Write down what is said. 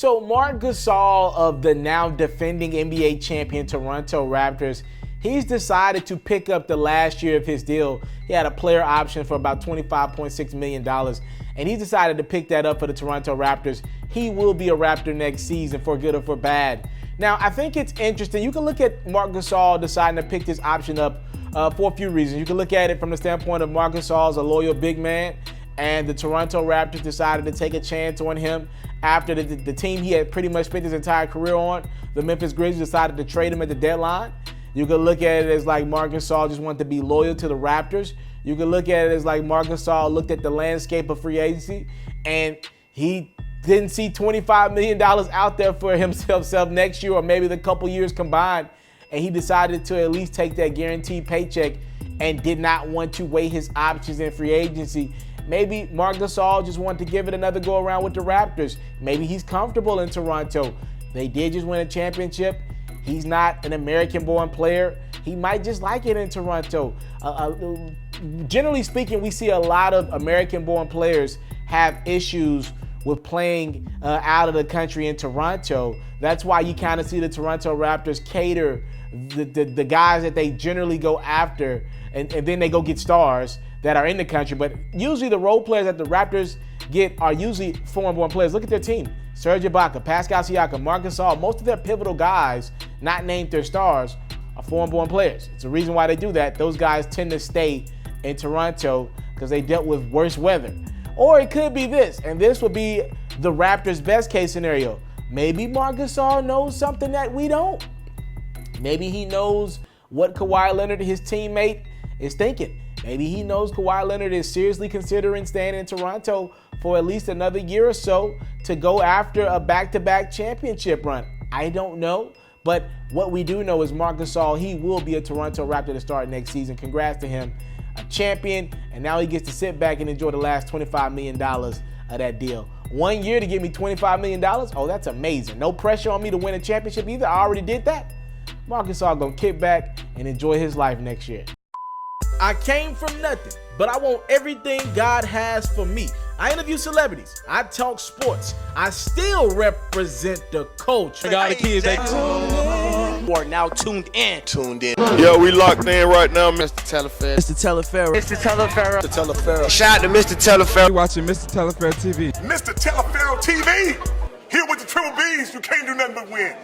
So Marc Gasol of the now defending NBA champion Toronto Raptors, he's decided to pick up the last year of his deal. He had a player option for about $25.6 million, and he decided to pick that up for the Toronto Raptors. He will be a Raptor next season, for good or for bad. Now, I think it's interesting. You can look at Marc Gasol deciding to pick this option up for a few reasons. You can look at it from the standpoint of Marc Gasol's a loyal big man, and the Toronto Raptors decided to take a chance on him after the team he had pretty much spent his entire career on, the Memphis Grizzlies, decided to trade him at the deadline. You can look at it as like Marc Gasol just wanted to be loyal to the Raptors. You can look at it as like Marc Gasol looked at the landscape of free agency and he didn't see $25 million out there for himself next year or maybe the couple years combined, and he decided to at least take that guaranteed paycheck and did not want to weigh his options in free agency. Maybe Marc Gasol just wanted to give it another go around with the Raptors. Maybe he's comfortable in Toronto. They did just win a championship. He's not an American-born player. He might just like it in Toronto. Generally speaking, we see a lot of American-born players have issues with playing out of the country in Toronto. That's why you kind of see the Toronto Raptors cater the guys that they generally go after, and then they go get stars that are in the country. But usually the role players that the Raptors get are usually foreign-born players. Look at their team. Serge Ibaka, Pascal Siakam, Marc Gasol, most of their pivotal guys, not named their stars, are foreign-born players. It's a reason why they do that. Those guys tend to stay in Toronto because they dealt with worse weather. Or it could be this, and this would be the Raptors' best-case scenario. Maybe Marc Gasol knows something that we don't. Maybe he knows what Kawhi Leonard, his teammate, is thinking. Maybe he knows Kawhi Leonard is seriously considering staying in Toronto for at least another year or so to go after a back-to-back championship run. I don't know, but what we do know is Marc Gasol, he will be a Toronto Raptor to start next season. Congrats to him, a champion, and now he gets to sit back and enjoy the last $25 million of that deal. 1 year to give me $25 million? Oh, that's amazing. No pressure on me to win a championship either. I already did that. Marc Gasol gonna kick back and enjoy his life next year. I came from nothing, but I want everything God has for me. I interview celebrities. I talk sports. I still represent the culture. You are now tuned in. Yo, we locked in right now, Mr.Taliaferro. Mr.Taliaferro. Mr.Taliaferro. Mr.Taliaferro. Shout out to Mr.Taliaferro. You're watching Mr.Taliaferro TV. Mr.Taliaferro TV. Here with the triple B's, you can't do nothing but win.